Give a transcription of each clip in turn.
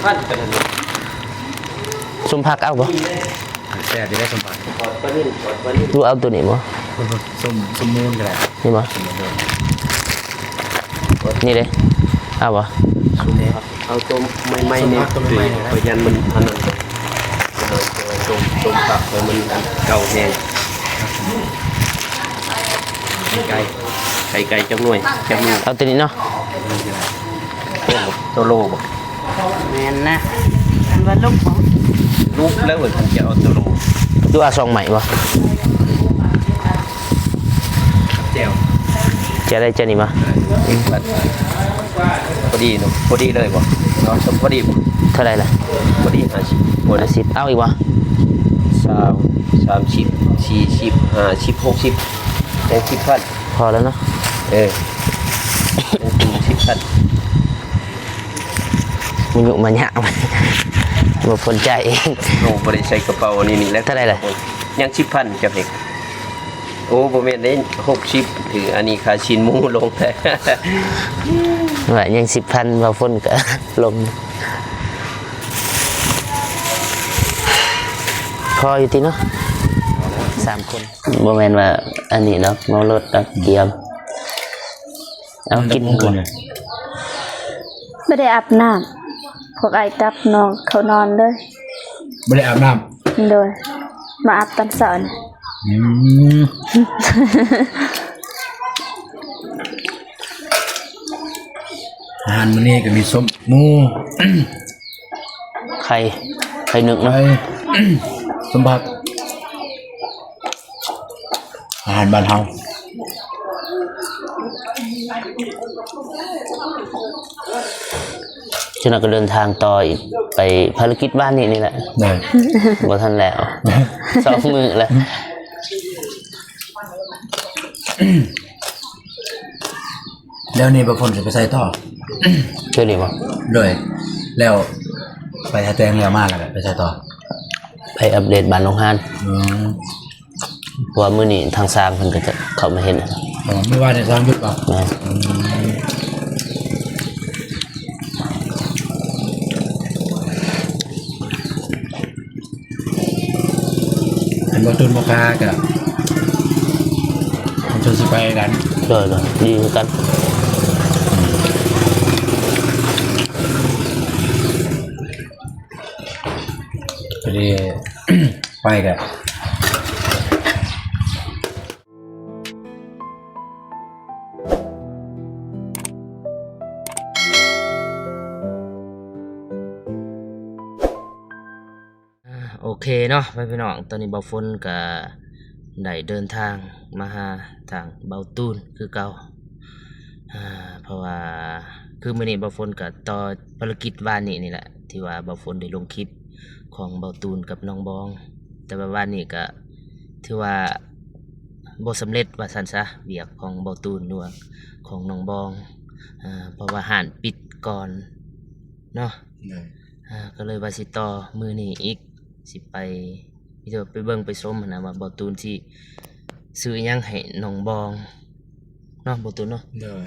พันกันเลย สมผักเอาบ่ แซ่บจะได้สมบัติ ปอดปลานิ่มปอดปลานิ่ม ดูเอาตัวนี้บ่ ส้มมูนก็ได้ นี่บ่นี่เลยเอาบ่ เอาตัวไม่เนี่ยพยันมันอันนั้นต้มตับแล้วมันเก่าแห้งไก่จังหน่วยจังหน่วย เอาตัวนี้เนาะ ตัวโลบ่ แม่นนะมันว่าลูกของ ลูกแล้วเหมือนจะเอาตัวโล ดูเอาซองใหม่บ่ แจ่ว จะได้เจานี่มา พอดีเนาะพอดีเลยบ่เนาะพอดีบ่ เท่าไหร่ล่ะ พอดี50 50เอาอีกบ่ 30 40 50 60แต่10พัน พอแล้วเนาะ เป็น10พัน มันอยู่มันยากบ่สนใจเอง โอ้บ่ได้ใส่กระเป๋านี่แล้ว เท่าไหร่ล่ะ ยัง10พันจับเด็กโอ้บ่แม่นได้60ถืออันนี้ค่าชิ้นหมูลงแต่ ว่ายัง10,000บ่ฝนก็ลงพออยู่ติเนาะ3คนบ่แม่นว่าอันนี้เนาะเมารถเกียมเอากินก่อน ไม่ได้อาบน้ำพวกไอ้กับน้องเขานอนเลย ไม่ได้อาบน้ โดยมาอาบตอนเช้านี่ อาหารมื้อนี้ก็มีส้มมู ไข่นึก ไป เนาะ สมบัติอาหารบ้านเฮา ฉะนั้นก็เดินทางต่ออีกไปภารกิจบ้านนี่แหละ ได้ บ่ทันแล้ว2 มื้อแล้ว แล้วนี่บ่พ้นสิไปใส่ต่อ ช่วยดีบ่ เลยแล้วไปหาแตงแล้วมาแล้วก็ไปใส่ต่อ ไปอัปเดตบ้านน้องฮาน อืม เพราะว่ามื้อนี้ทางสร้างเพิ่นก็จะเข้ามาเห็น ไม่ว่าจะทำยุดป่ะ นะ อันบ่ตุนบ่คาก็มันจะสิไปกัน เลยดีคือกัน พอดี ไปกัน โอเคเนาะพี่น้องตอนนี้เบาฝนก็ได้เดินทางมาหาทางเบาตูนคือเก่าเพราะว่าคือมื้อนี้เบาฝนก็ต่อภารกิจวานนี่แหละที่ว่าเบาฝนได้ลงคลิปของเบาตูนกับน้องบอง แต่ว่าวานนี้ก็ถือว่าบ่สำเร็จว่าซั่นซะเวียกของเบาตูนหรือว่าของน้องบองเพราะว่าห้านปิดก่อนเนาะก็เลยว่าสิต่อมื้อนี้อีกสิไปพี่เจ้าไปเบิ่งไปชมนะว่าเบาตูนสิซื้อหยังให้น้องบองเนาะเบาตูนเนาะ เด้อ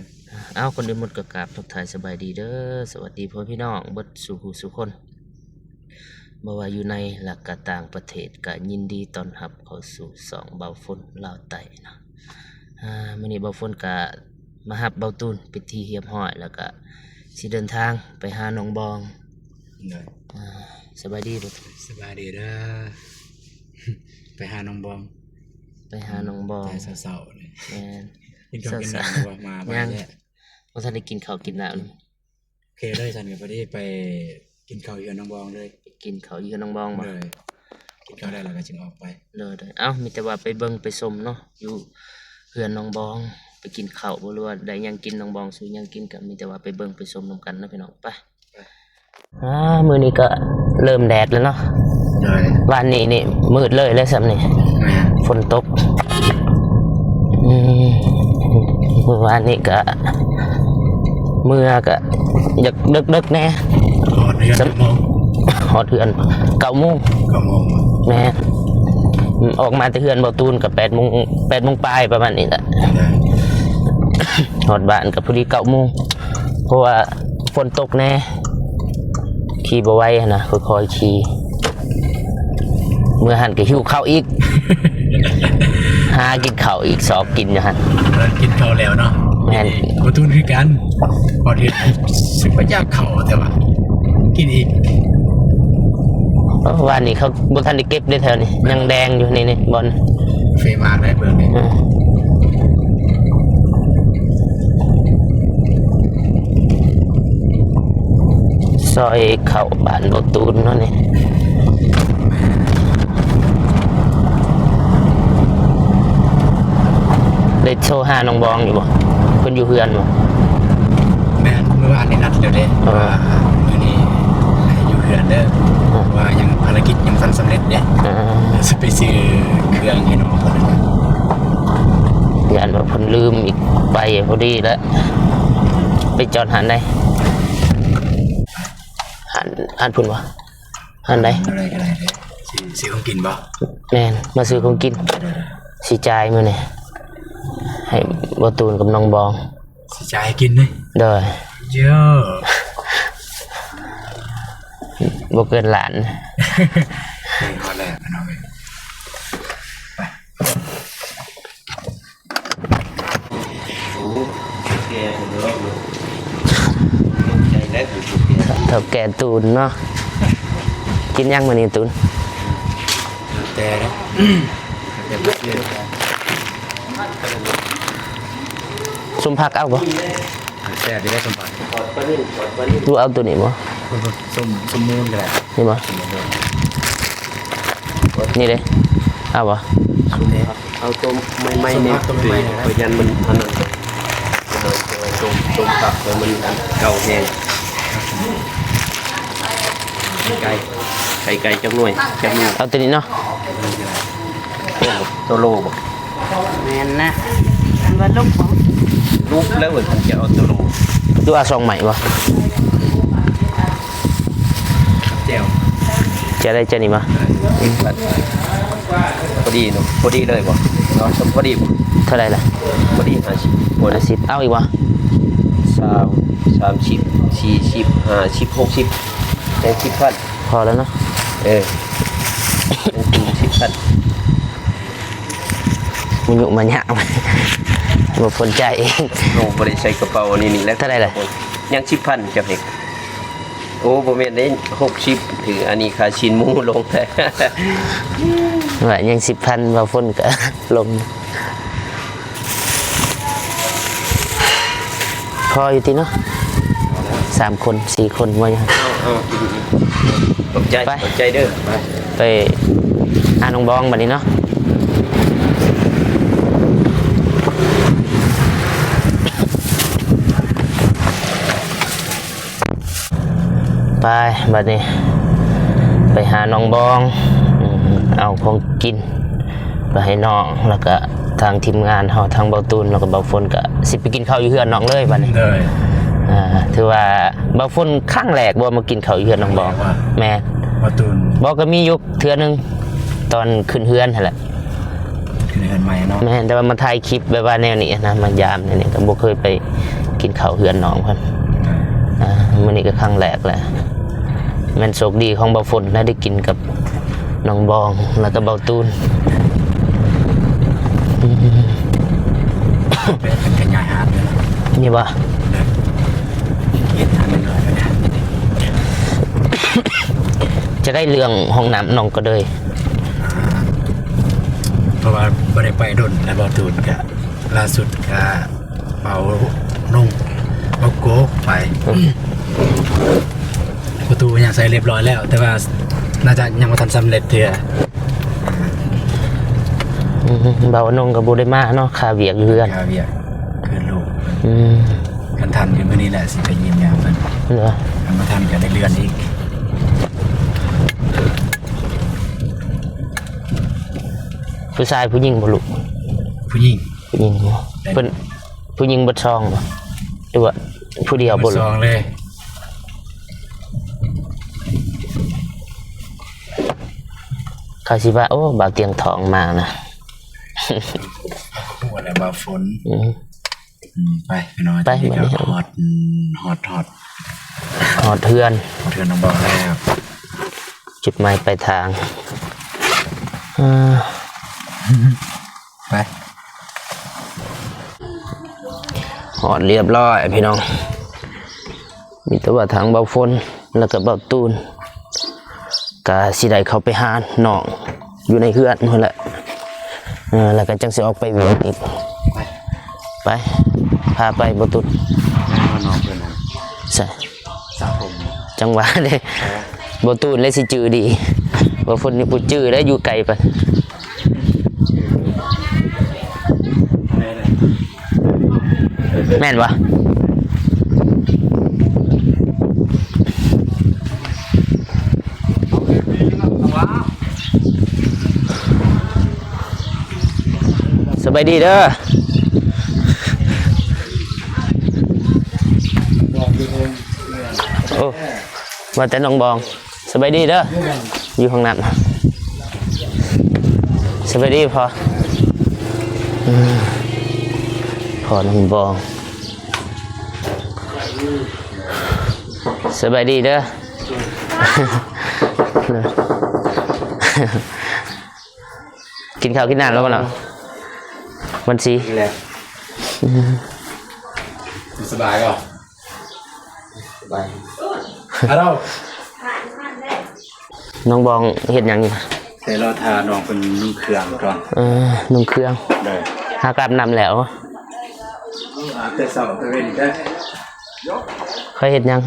เอาคนอื่นหมดก็กราบทักทายสบายดีเด้อสวัสดีพ่อพี่น้องเบิดสู่ผู้สู่คนบ่ว่าอยู่ในหลักกะต่างประเทศก็ยินดีต้อนรับเข้าสู่2เบาฝนลาวใต้เนาะมื้อนี้เบาฝนก็มารับเบาตูนเป็นที่เรียบร้อยแล้วก็สิเดินทางไปหาน้องบอง เด้อ สบายดีลูก สบายดีเด้อ ไปหาน้องบอง ไปหาน้องบอง แต่เศร้าๆเลย แม่น กินข้าวกินน้ำว่ามาบ้านแหละ บ่ทันได้กินข้าวกินน้ำเลย โอเคเลยฉันก็พอดีไปกินข้าวอยู่กับน้องบองเลย ไปกินข้าวอยู่กับน้องบองบ่ เลยกินข้าวได้แล้วก็จึงออกไป เด้อเอ้ามีแต่ว่าไปเบิ่งไปชมเนาะอยู่เฮือนน้องบองไปกินข้าวบ่รู้ว่าได้หยังกินน้องบองซื้อหยังกินก็มีแต่ว่าไปเบิ่งไปชมนํกันเนาะพี่น้องไปมื้อนี้ก็เริ่มแดดแล้วเนาะ เลย วันนี้นี่มืดเลยแล้วซ้ํนี่ แม่ ฝนตกเมื่อวานนี้ก็เมื่อก็อยากดึกๆแน่ หอดเดือน9 โมง ฮอดเฮือน9:00 น 9 โมง แม่ออกมาแต่เฮือนเบาตูนกับ8:00 นปลายประมาณนี้แหละ เลย ฮอดบ้านกับพอดี9:00 นเพราะว่าฝนตกแน่ ขี่บ่ไหวหั้นนะค่อยๆขี่เมื่อหันก็หิวข้าวอีก หากินข้าวอีกสอบกินอยู่หั่น กินข้าวแล้วเนาะ แม่น บ่ทุนคือกันพอเฮ็ดสึกว่ายากเข้าแต่ว่ากินอีก เพราะว่านี่เขาบ่ทันได้เก็บได้แถวนี้ยังแดงอยู่นี่บอล เฟมากได้เบิ่งนี่ ซอยเข้าบ้านบ่ตูนเนาะนี่ได้โทรหาน้องบองอยู่บ่เพิ่นอยู่เฮือนบ่ แม่นเมื่อวานนี่นัดแล้วเด้ว่ามื้อนี้ให้อยู่เฮือนเด้อว่ายังภารกิจยังทันสำเร็จเด้ สิไปซื้อเครื่องให้น้องคนนึง ยานว่าเพิ่นลืมอีกไปพอดีแล้วไปจอดหันได้หันพุ่นวะหันได้ อะไรก็ได้เลยซื้อของกินบ่ แม่นมาซื้อของกินสิจ่ายมื้อนี่ให้บ่ตูนกับน้องบอง สิจ่ายให้กินเลย เด้อ เยอะ บ่เกินหลาน พอแล้วน้องเอ้ย แกผมรอบเลยใจแรกผมแก เท่าแก่ตูนเนาะกินยังมื้อนี้ตูน แต่นะแต่บ่ซื้อ ซุมผักเอาบ่ แต่ที่ได้สมบัติ ปอดปลานิ่มปอดปลานิ่ม ดูเอาตัวนี้บ่ ส้มมูนก็ได้ นี่บ่นี่เด้เอาบ่ เอาต้มไม่เนี่ยเพราะยันมันอันนั้นต้มตับแล้วมันเก่าแห้งไก่จักหน่วยจักหน่วย เอาตัวนี้เนาะ ตัวโลบ่ แม่นนะมันว่าลูกของ รูปแล้วเหมือนจะเอาตัวโล ดูเอาซองใหม่บ่ แจ่ว จะได้จะนี่บ่ พอดีเนาะพอดีเลยบ่เนาะพอดีบ่ เท่าไหร่ล่ะ พอดี50บ่ 50เอาอีกบ่ 30 40 50 60แต่10,000 พอแล้วเนาะ เป็น10,000 มันอยู่มันยากบ่สนใจเอง โลบ่ได้ใส่กระเป๋านี่แล้ว เท่าไหร่ล่ะ ยัง10,000จับเด็กโอ้บ่แม่นได้60ถืออันนี้ค่าชิ้นหมูลงแต่ ว่ายัง 10,000 ว่าฝนก็ ลงพออยู่ติเนาะ3คน4คนว่าอย่างนั้น ขอบใจ ไป ขอบใจเด้อไป ไปหาน้องบองบัดนี้เนาะไปบัดนี้ไปหาน้องบองเอาของกินไปให้น้องแล้วก็ทางทีมงานเฮาทางเบาตูนแล้วก็เบาฝนก็สิไปกินข้าวอยู่เฮือนน้องเลยบัดนี้ เลย ถือว่าเบาฝนครั้งแรกบ่มากินข้าวอยู่เฮือนน้องบองแม่ ประตูน บ่ก็มีอยู่เทื่อนึงตอนขึ้นเฮือนหั่นแหละ คือเฮือนใหม่เนาะ แม่แต่ว่ามาถ่ายคลิปแบบว่าแนวนี้นะมายามแนวนี้ก็บ่เคยไปกินข้าวเฮือนน้องเพิ่นมื้อนี้ก็ครั้งแรกแหละแม่นโชคดีของเบาฝนได้กินกับน้องบองแล้วก็เบาตูน เป็นขยายหาดเลย นี่บ่ เฮ็ดทางหน่อยนะ จะได้เรื่องห้องน้ำน้องก็เลย เพราะว่าบ่ได้ไปดนแล้วบ่ตูนก็ล่าสุดก็เป่านุ่งเอาโกกไป ประตูยังใส่เรียบร้อยแล้ว แต่ว่าน่าจะยังบ่ทันสำเร็จเทื่อ เบานงกับบูได้มาเนาะคาเวียกอยู่เรือน คาเวียคือลูก อืม กันทันอยู่มื้อนี้แหละสิไปยินยามเพิ่น เหรอ มันมาทันก็ได้เลื่อนอีก ผู้ชายผู้หญิงบ่ลูก ผู้หญิง ผู้หญิงบ่เป็นผู้หญิงบ่ซองบ่หรือว่าผู้เดียวบ่ ซ ลูก องเลย เขาสิว่าโอ้บ่าวเตียงทองมานะ พูดอะไรบ่าฝน อืม ไปนอน ไป ที่ บัด ก็ นี้ ฮอต หอดเทือน เทือนน้องบอกแล้ว จุดหมายปลายทางไป หอดเรียบร้อยพี่น้องมีแต่ว่าทางเบาฝนแล้วก็เบาตูนกะสิได้เข้าไปหาน้องอยู่ในเฮือนนั่นแหละแล้วก็จังสิออกไปเวียกอีกไปพาไปเบาตูน ว่าน้องเพื่อนนะ ใช่ สระผม จังหวะเลยเบาตูนเลยสิจื้อดีเบาฝนนี่บ่จื้อแล้วอยู่ไกลไปแม่นวะสบายดีเด้อโอ้มาแต่น้องบองสบายดีเด้ออยู่ห้องน้ำสบายดีพอพอน้องบองสบายดีเด้อ กินข้าวกินน้ำแล้วมั้งเนาะวันสี นี่แหละสบายก่อนสบายฮัลโหล น้องบองเห็นยังอยู่ แต่เราทาน้องเป็นนุ่งเครื่องก่อน นุ่งเครื่อง เลย หากลับนำแล้ว แต่สาวตะเวนได้ เคยเห็นยัง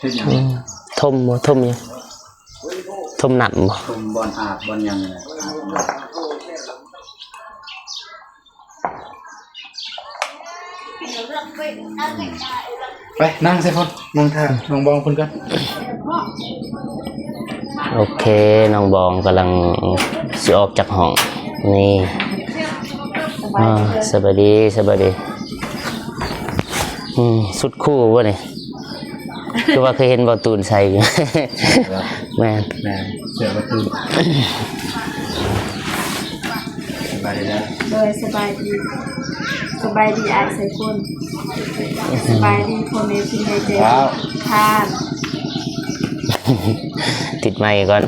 เห็นยัง ทมบ่ทมยังทมหนักบ่ ตรงบอลอาบบอลยังไงไปนั่งใส่พนนั่งท่าน้องบองคุณกัน โอเคน้องบองกำลังสิออกจากห้องนี่สบายดีสบายดีสุดคู่วะนี่คือว่าเคยเห็นบอลตูนใส่อยู่ แม่น แม่เสือประตูสบายดีนะ โดยสบายดีสบายดีอายใส่คนสบายดีพ่อแม่พี่น้องใจทาน ติดไมค์ก่อน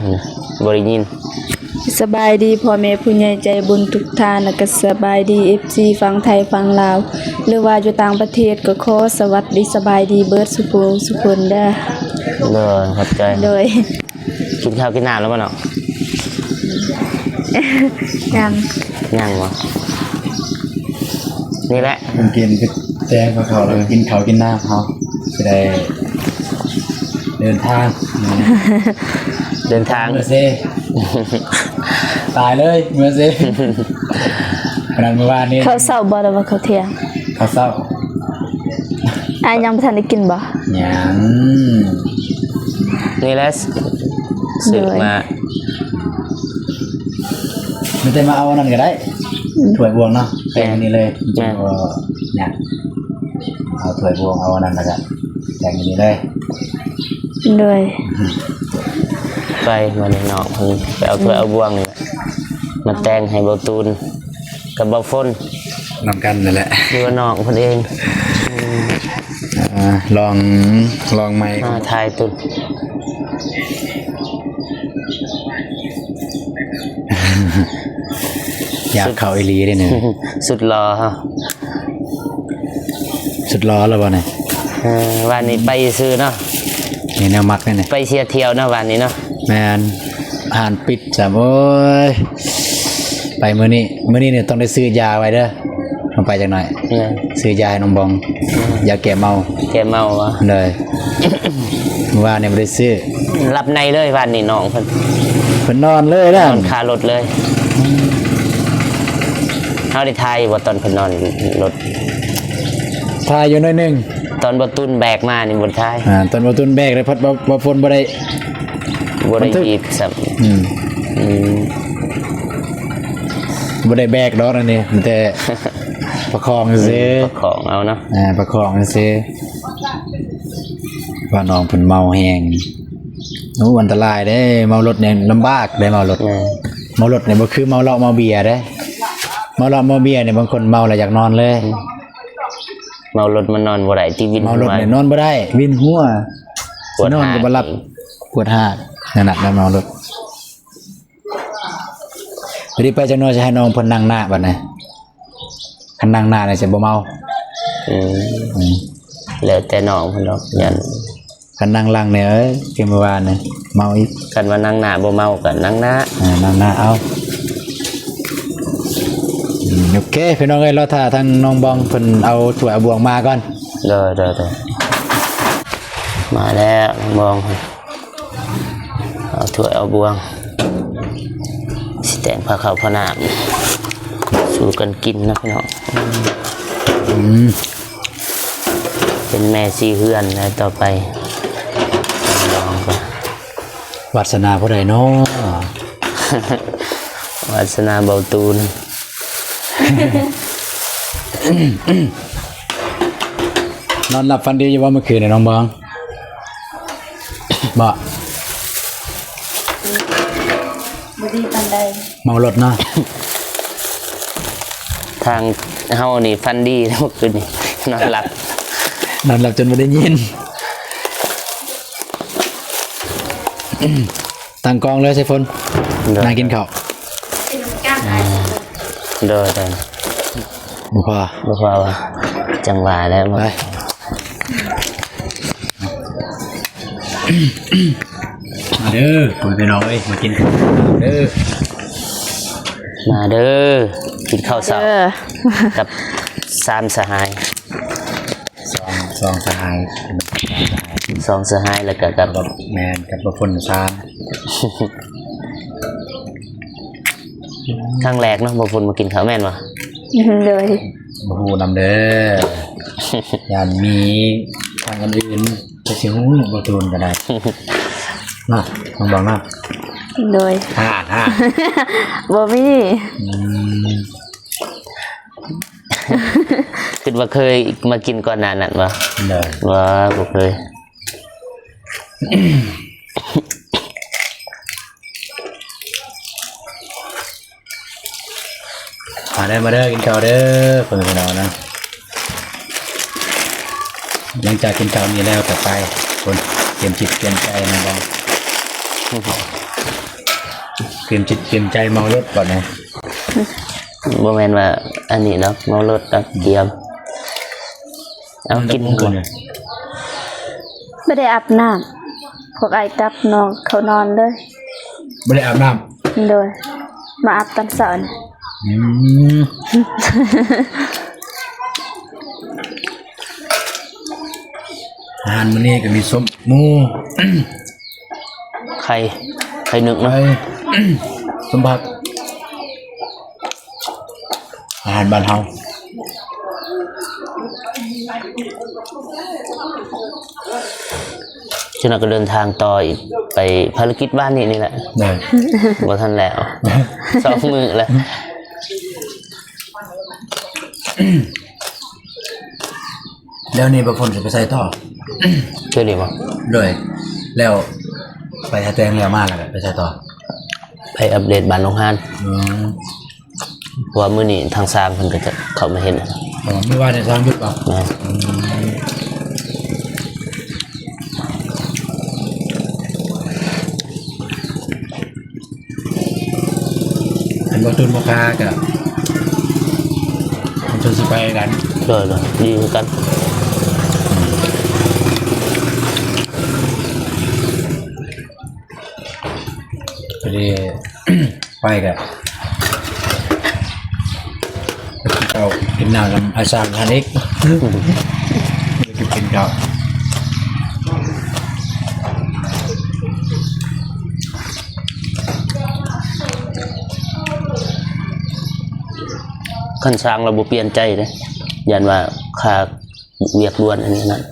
บริยิน สบายดีพ่อแม่ผู้ใหญ่ใจบุญทุกท่านแล้วก็สบายดี FC ฟังไทยฟังลาวหรือว่าอยู่ต่างประเทศก็ขอสวัสดีสบายดีเบิร์ดสุโขสุคนเด้อ เลยขอบใจ โดย กินข้าวกินน้ำแล้วมั้งเนาะ ยัง ยังวะนี่แหละ ผมกินแจ้งเขาแล้วกินเขากินหน้าเขาจะได้เดินทาง เดินทาง เมื่อเซ่ตายเลยเมื่อเซ่ขนาดเมื่อวานนี้ เขาเศร้าบ่หรือว่าเขาเที่ยง เขาเศร้า อายยังบ่ทันได้กินบ่ ยัง นี่แหละสึกมา ไม่ได้มาเอาอันนั้นก็ได้ถ้วยบวงเนาะแต่งอันนี้เลยจริงๆก็เนี่ยเอาถ้วยบวงเอาอันนั้นแล้วกันแต่งอันนี้เลย โดย ไปมาในนอกเพิ่งไปเอาถ้วยเอาบวงนี่แหละมาแต่งให้เบาตูนกับเบาฝน นำกันนั่นแหละ หรือว่าน้องคนเอง ลองไม้ ทายตุน อยากเข่าอีหลีได้เนี่ย สุดรอฮะ สุดล้อแล้ววะเนี่ย วันนี้ไปซื้อเนาะ นี่แนวมักเนี่ย ไปเชียร์เที่ยวเนาะวันนี้เนาะ แมนผ่านปิดจ้ะโว้ยไปมื้อนี้เนี่ยต้องได้ซื้อยาไว้เด้อลงไปจักหน่อย ซื้อยาให้น้องบองยาแก้เมา แกเมาวะ เลย เมื่อวานเนี่ยไม่ได้ซื้อ รับในเลยวันนี้น้องเพิ่น เพิ่นนอนเลยนะ นอนคารถเลยเขาได้ทายว่าตอนเพิ่นนอนรถ ทายอยู่หน่อยหนึง ตอนบตุ้นแบกมานี่บนท้าย ตอนบ่ตุนแบกเลยพัดบ่ฝนบ่ได้ บได้ บันทึก อีกสับ อืมบ่ได้แบกดอกนั่นนี่มันแต่ ประคองซื้อ ของเอาเนาะ ประคองซื้อว่าน้องเพิ่นเมาแฮงโอ้อันตรายเด้เมารถเนี่ยลำบากได้เมารถ เมารถเนี่ยบ่คือเมาเหล้าเมาเบียร์เด้เมาเหล้าเมาเบียร์เนี่ยบางคนเมาแล้วอยากนอนเลย เมารถมันนอนบ่ได้ที่วิน เมารถ หัว เนี่ยนอนบ่ได้วินหัว ปวด นอน หา ก็บ่หลับปวดหากนั่นน่ะแล้วเมารถพอดีไปจังน้อยจะให้น้องเพิ่นนั่งหน้าบัดนี้คันนั่งหน้าเนี่ยจะบ่เมา อืม อืม แล้วแต่น้องเพิ่นดอกยัน คันนั่งหลังเนี่ยเอ้ยเมื่อวานเนี่ยเมาอีก กันว่านั่งหน้าบ่เมาก็นั่งหน้า นั่งหน้าเอาโอเคพี่น้องเอ้ยรอท่าทางน้องบองเพิ่นเอาถ้วยเอาบวงมาก่อน เด้อมาแล้วน้องบองเอาถ้วยเอาบวงสิแต่งผ้าขาวผ้าหน้าสู่กันกินนะพี่น้องเป็นแม่ซีเฮือนนะต่อไปลองไป วาสนาผู้ใดเนาะ วาสนาเบาตูน นอนหลับฝันดีอยู่ว่าเมื่อคืนเนี่ยน้องบองบ่ บ่ดีปานใด เมารถเนาะ ทางเฮานี่ฟันดีแล้วเมื่อคืนนี่นอนหลับ นอนหลับจนไม่ได้ยินตั้งกองเลยใช่ฝนนั่งกินข้าว เด้อ บุพอ บ่พอว่าจังหวะแล้ว ไป มั้ง มาเด้อคุณพี่น้องเอ้ยมากินข้าวเด้อ มาเด้อกินข้าวเช้ากับสามสหาย สองสหาย สองสหายแล้วก็กับ กับแมนกับประพลซาน ครั้งแรกเนาะบ่พุ่นมากินข้าวแม่นบ่ เลย มาฮูนำเด้อยานมีทางอื่นจะสิฮู้บ่ตูนก็ได้น่ะน้องบอกน่ะ เลย ฮ่า บ่มี คิดว่าเคยมากินก่อนหน้านั้นบ่ เลย ว่าบ่เคย มาเด้อกินข้าวเด้อเพิ่นพี่น้องนะหลังจากกินข้าวนี้แล้วก็ไปคนเตรียมจิตเตรียมใจนะบองเตรียมจิตเตรียมใจเมารถก่อนนะ บ่แม่นว่าอันนี้เนาะเมารถตักเตรียมเอากิน ก่อนเลย บ่ได้อาบน้ำพวกไอ้กับน้องเขานอนเลย ไม่ได้อาบน้ เลยมาอาบตอนเช้านี่ อาหารมื้อนี้ก็มีส้มหมู ไข่นึก ไป เนาะ ส้มผักอาหารบ้านเฮา ฉะนั้นก็เดินทางต่ออีกไปภารกิจบ้านนี่แหละ ได้ บ่ทันแล้ว2 มื้อแล้ว แล้วนี่ประพลจะไปใส่ต่อ ช่วยดีบ่ ด้วยแล้วไปหาแตงแล้วมาแล้วก็ไปใส่ต่อ ไปอัปเดตบ้านน้องฮาน อืม เพราะว่ามื้อนี้ทางสร้างเพิ่นก็จะเข้ามาเห็น ไม่ว่าจะทำยุบเปล่า แม่น อันบ่ตุนบ่คากับมันจนสิไปกัน เด้อดีคือกัน พอดี ไปกับเรากินน้ำลำอาซางทันอีกกินข้าว คันสร้างเราบ่เปลี่ยนใจเด้ยันว่าค่าเวียกด่วนอันนี้นั่น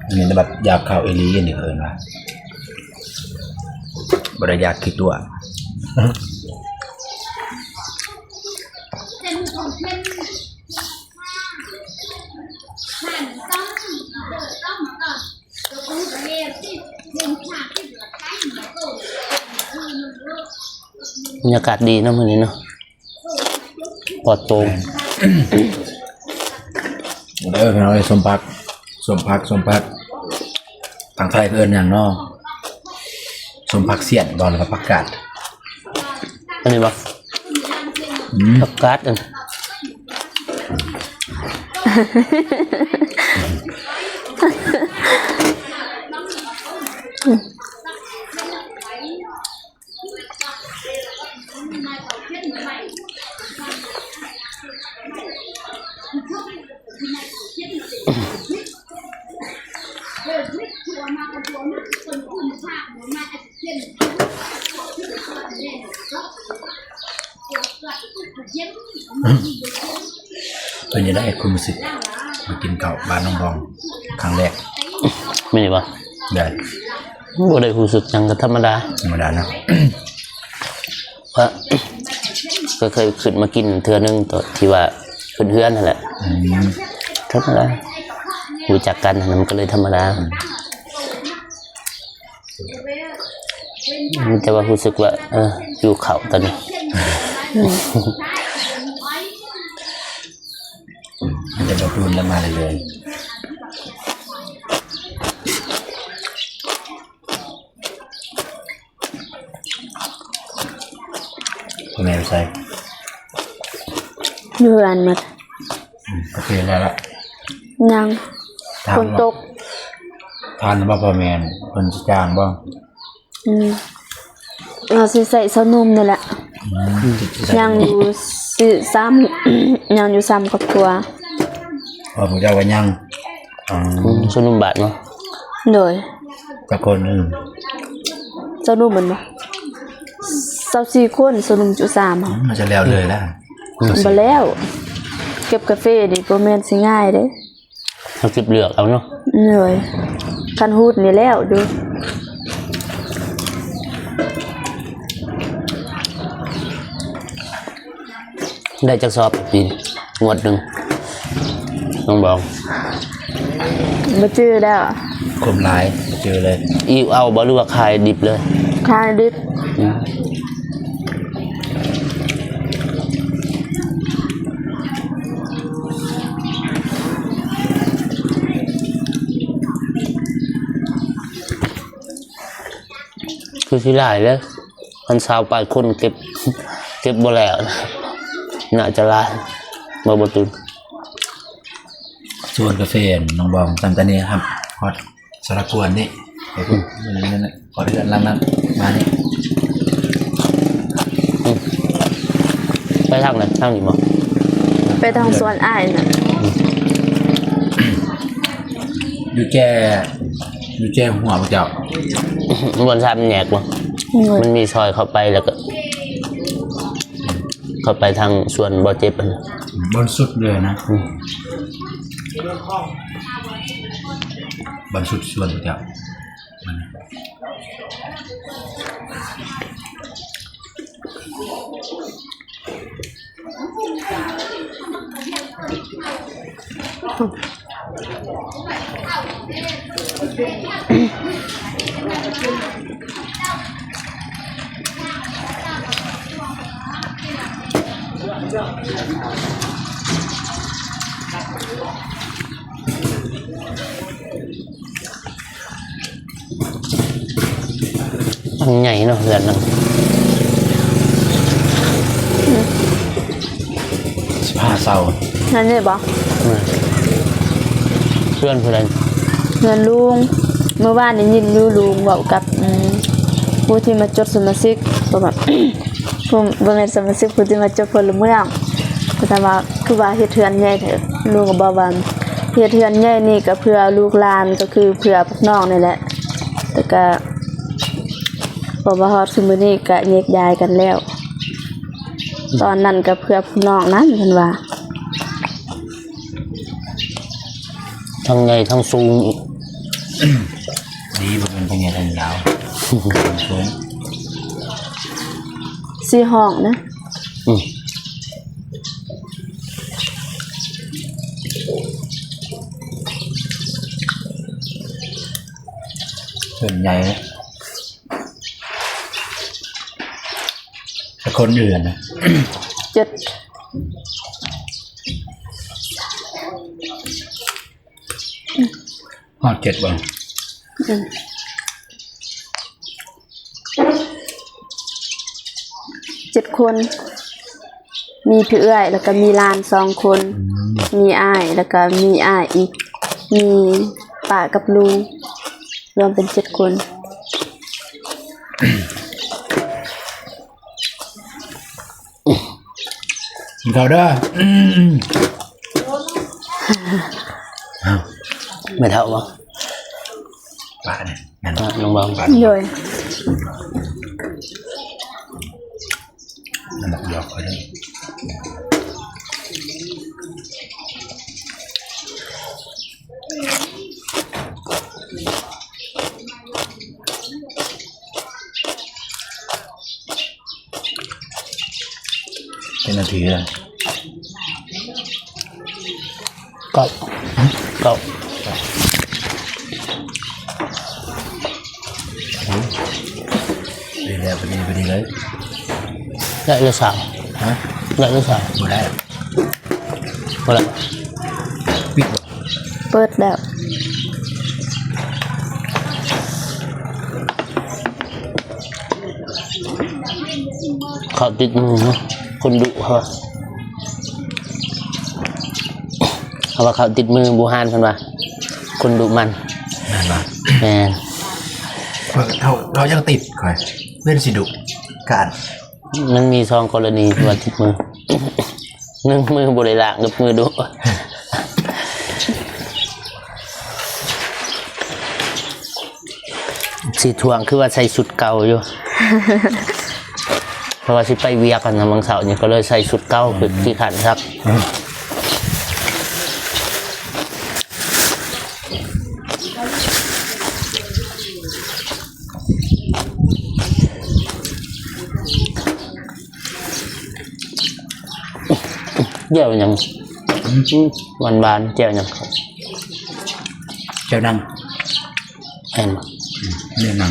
อันนี้แบบอยากข่าวเอลีนี่เอิ้นว่าบ่ได้อยากคิดตัว บรรยากาศดีเนาะมื้อนี้เนาะปลอดโปร่ง พี่น้องสมพักทางไทยเอิ้นอย่างเนาะสมพักเสียนบ่แล้วก็ผักกาด อันนี้บ่ผักกาดอันเป็นยังไงคุณรู้สึกมากินข้าวบ้านน้องบองครั้งแรก ไม่นี่บ่ ได้ บ่ได้รู้สึกหยังก็ธรรมดา ธรรมดานะ เพราะ ก็เคยขึ้นมากินเทื่อนึงตัวที่ว่าเพื่อนๆนั่นแหละธรรมดารู้จักกันมันก็เลยธรรมดามันจะว่ารู้สึกว่าอยู่เขาตอนนี้ มันจะมาพูนแล้วมาเลยคุณแม่ใส่ อยู่ร้านหมด โอเคแล้วละ ยังฝนตก ทานบ่พ่อแม่คนสิจ้างบ่ เราสิใส่เสานุ่มนี่แหละยังอยู่ซ้ำ ยังอยู่ซ้ำกับตัว พอผมจะว่ายัง ชนุ่มบาทเนาะ โดย กับคนอื่น เสานุ่มมันบ่24คนเสานุ่มจุ3ค่ะ มันจะแล้วเลยแล้ว บ่แล้วเก็บกาแฟนี่บ่แม่นสิง่ายเด้ เขาจิบเลือกเอาเนาะ เหนื่อยคันฮูดนี่แล้วดู ได้จักสอบปีงวดหนึ่งต้องบอก บ่จื้อแล้ว คมลายเจอเลย อีเอาบ่หรือว่าขายดิบเลย คายดิบ คือที่หลายเลยมันสาวปลายคนเก็บ เก็บบ่แล้วน่าจะลายบ่ตุน ส่วนกาแฟน้องบองตั้งแต่นี้ครับฮอตสารกวนนี่ไอ้พวกนั่นน่ะขอเดือนลังนั้นมานี่ ไปทางไหนทางนี้บ่ ไปทางสวนอ้ายน่ะ อยู่แจ้หัวพระเจ้า บนชามันแหกบ่มันมีซอยเข้าไปแล้วก็ เข้าไปทางส่วนบ่อเจ็บอัน บนสุดเลยนะบนสุดส่วนพระเจ้ามันอันใหญ่เนาะเรือนนึง 15 เศร้า นั่นนี่บ่ เพื่อนผู้ใด เงินลุงเมื่อวานนี้ยินอยู่ลุงเว้ากับผู้ที่มาจดสมาชิกบ่แบบ ผู้บ่แม่นสมาชิกผู้ที่มาจดพลเมืองก็ถามว่าคือว่าเฮ็ดเทือนใหญ่เถอะลุงก็บอกว่าเฮ็ดเทือนใหญ่นี่ก็เพื่อลูกหลานก็คือเพื่อพวกน้องนี่แหละแต่ก็พอมาฮอดซุมื้อนี้ก็แยกย้ายกันแล้ว ตอนนั้นก็เพื่อพวกน้องนั้นเพิ่นว่า ทั้งใหญ่ทั้งสูงอีก ดีบ่เป็นไงทางยาวสูง 4ห้องนะ ส่วนใหญ่ สักคนอื่นนะ 7 ฮอด7บ่ 7 คน มีพี่เอื้อยแล้วก็มีหลาน2 คน มีอ้ายแล้วก็มีอ้ายอีก มีป้ากับลุงรวมเป็น7 คน กินข้าวเด้อ ไม่เท่าบ่ ป่าเนี่ยนั่น น้องบอง โดย น้ำหมักหยอกเขาด้วยเป็นนาทีแล้ว ก็ก็ ดีแล้วพอดีเลย ได้หรือสาว ฮะ ได้หรือสาว หมดแล้ว บ่ละ ปิดบ่ เปิดแล้ว เขาติดมือเนาะคนดุเขาว่าเขาติดมือบูฮานเพิ่นว่าคนดุมัน นั่นวะ แม่น เขายังติดคอยเพื่อนสิดุการ มันมี2 กรณีที่ว่าติดมือ หนึ่งมือบ่ได้ล้างกับมือดุสีทวงคือว่าใส่ชุดเก่าอยู่ เพราะว่าสิไปเวียกันนะบางเสาร์นี่ก็เลยใส่ชุดเก่าคือที่ขันครับ เจียวยังวันบานเจียวยัง เจ้านั่ง เห็นบ่ เรื่องนั่ง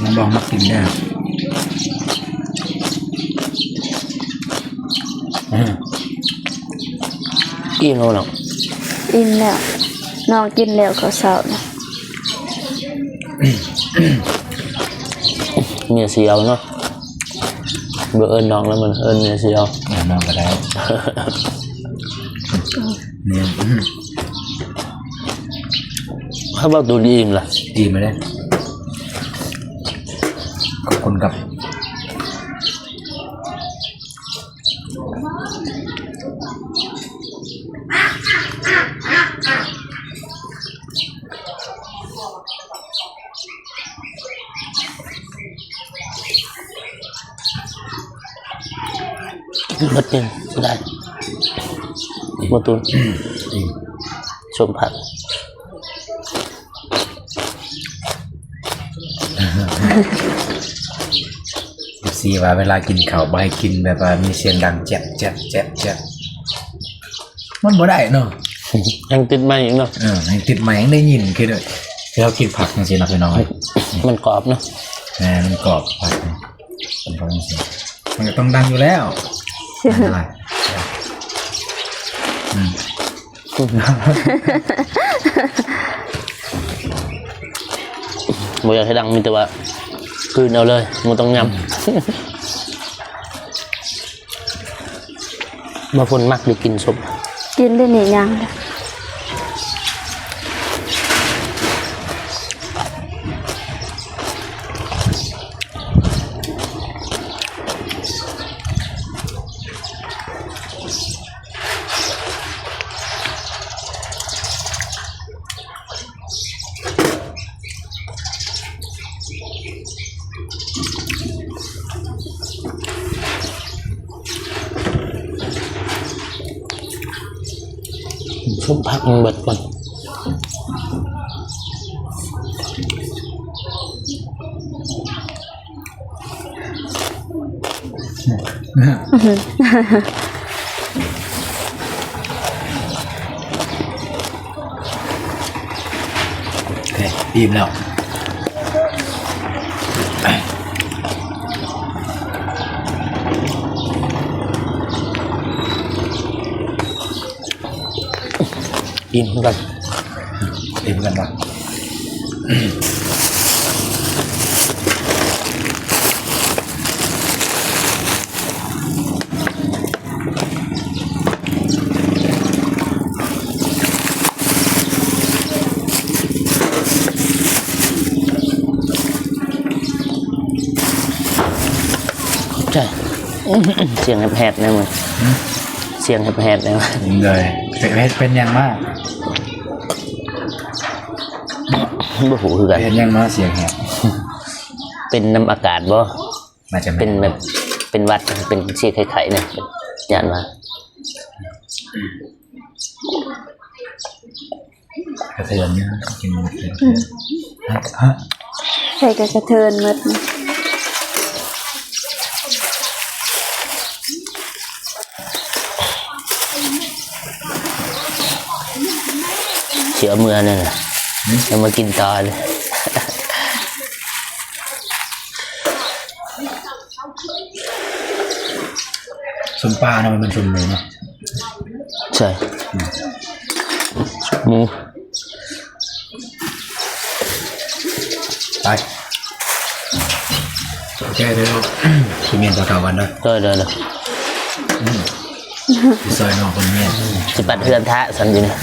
น้องบองมักกินได้ อิ่มแล้วเนาะ อิ่มแล้วน้องกินแล้วก็เช้านะ เมียเสียวเนาะเบื่อเอิญน้องแล้วมันเอิญเมียเสียว น้องก็ได้เนี่ย ถ้าบอกตัวดีอิ่มล่ะ ดีมาเลยขอบคุณครับ รถยังได้มาตุนชมผัก สีว่าเวลากินข้าวบ่ให้กินแบบว่ามีเสียงดังแจ๊บแจ๊บแจ๊บแจ๊บมันบ่ได้เนาะ ยังติดมาอีกเนาะ ให้ติดใหม่ยังได้ยินคือด้วยเรากินผักจังซี่นะพี่น้อง มันกรอบเนาะ มันกรอบผักมันก็จริงมันก็ต้องดังอยู่แล้วอะไรบ่อยากให้ดังมีแต่ว่าคืนเอาเลยมันต้องยำ บางคนมักได้กินสม กินได้นี่ยังเด้อ ชมผักมันเบิดก่อนโอเคอิ่มแล้ว อิ่มกัน เต็มกันบ่ ใช่ เสียงแหบๆเนี่ยมึงเสียงแหบๆเนี่ย เลยเป็นยังมาก บ่หูคือกัน เป็นยังมากเสียงแหบ เป็นน้ำอากาศบ่ มาจะ เป็นแบบเป็นหวัดเป็นเสียไข่ๆเนี่ยยานมาก ระเทือนเนี่ยกินหมดเลยฮะ ใส่กระเทินหมดนะ เสียเมื่อเนี่ยนะยังมากินต่อเลย ส้มปลาเนาะมันส้มหมูเนาะ ใช่หมู ไปโอเคเดี๋ยวคุณเมียนต่อกันด้วย เด้อ ซอยนอกคนเมียน สิปัดเฮือนทะสันอยู่นี่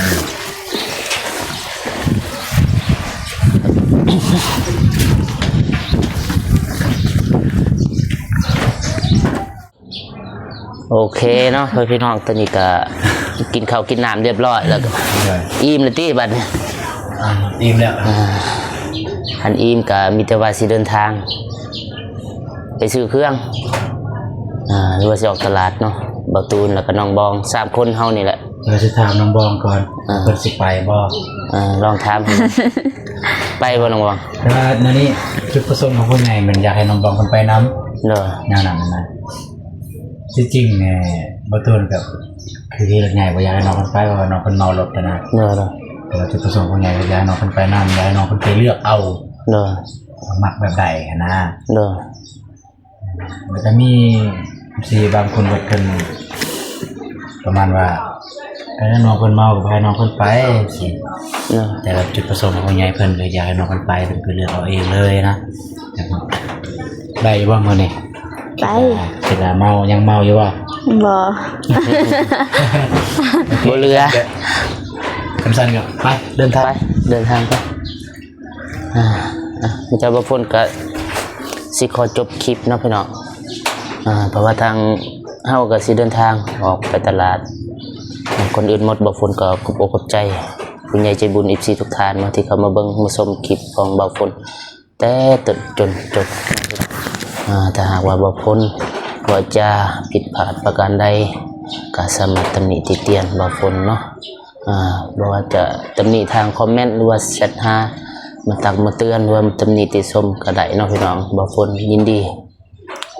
โอเคเนาะพี่น้องตอนนี้ก็กินข้าวกินน้ำเรียบร้อยแล้วก็ เลย อิ่มเลยที่บัดนี้ อิ่มแล้ว อันอิ่มก็มีแต่ว่าสิเดินทาง ไปซื้อเครื่องหรือว่าสิออกตลาดเนาะเบาตูนแล้วก็น้องบอง3คนเฮานี่แหละ เราจะถามน้องบองก่อนเพิ่นสิไปบ่ ลองถาม ไปบ่น้องบอง แต่ว่านั่นนี่จุดประสงค์ของคนไงมันอยากให้น้องบองคนไปน้ำ เด้อ แนวนั้นนะที่จริงเนี่ยบ่ตูนกับคือที่ไงบ่อยากให้น้องคนไปเพราะว่าน้องคนเมารถนะ เด้อ แต่ว่าจุดประสงค์ของไงอยากให้น้องคนไปน้ำอยากให้น้องคนไปเลือกเอา เด้อ มักแบบใดนะ เด้อ มันจะมีสีบางคนเกิดขึ้นประมาณว่าน้องคนเมากับให้น้องคนไปสิ เด้อ แต่ว่าจุดประสงค์ของยายเพิ่นเลยอยากให้น้องคนไปเพิ่นคือเลือกเอาเองเลยนะได้บ่มื้อนี้ ไป สิว่าเมายังเมาอยู่บ่ บ่ บ่เรือ คำสั่นก็ไปเดินทาง ไปเดินทางไปมันจะบ่พ้นก็สิขอจบคลิปเนาะพี่น้องเพราะว่าทางเฮาก็สิเดินทางออกไปตลาด คนอื่นหมดบ่ฝนก็ขอบอกขอบใจคุณยายใจบุญ FC ทุกท่านเนาะที่เข้ามาเบิ่งมาชมคลิปของบ่าวฝนแต่จนจบถ้าหากว่าบ่าวฝนว่าจะผิดพลาดประการใดก็สามารถตำหนิติเตียนบ่าวฝนเนาะบ่ว่าจะตำหนิทางคอมเมนต์หรือว่าแชทหามาตักมาเตือนหรือว่าตำหนิติชมก็ได้เนาะพี่น้องบ่าวฝนยินดี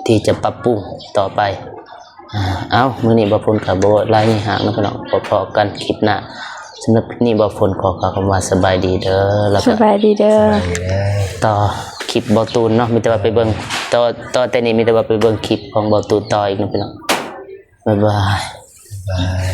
ที่จะปรับปรุงต่อไปเอามื้อนี้บ่าวฝนก็บ่ลาห่างเนาะพี่น้องพอๆกันคลิปหน้าสำหรับคลิปนี้บ่าวฝนขอกล่าวคำว่าสบายดีเด้อแล้ว ส ก็ บายดีเด้อ ต่อคลิปบ่าวตูนเนาะมีแต่ว่าไปเบิ่งต่อแต่นี้มีแต่ว่าไปเบิ่งคลิปของบ่าวตูนต่ออีกเนาะพี่น้องบ๊ายบาย บาย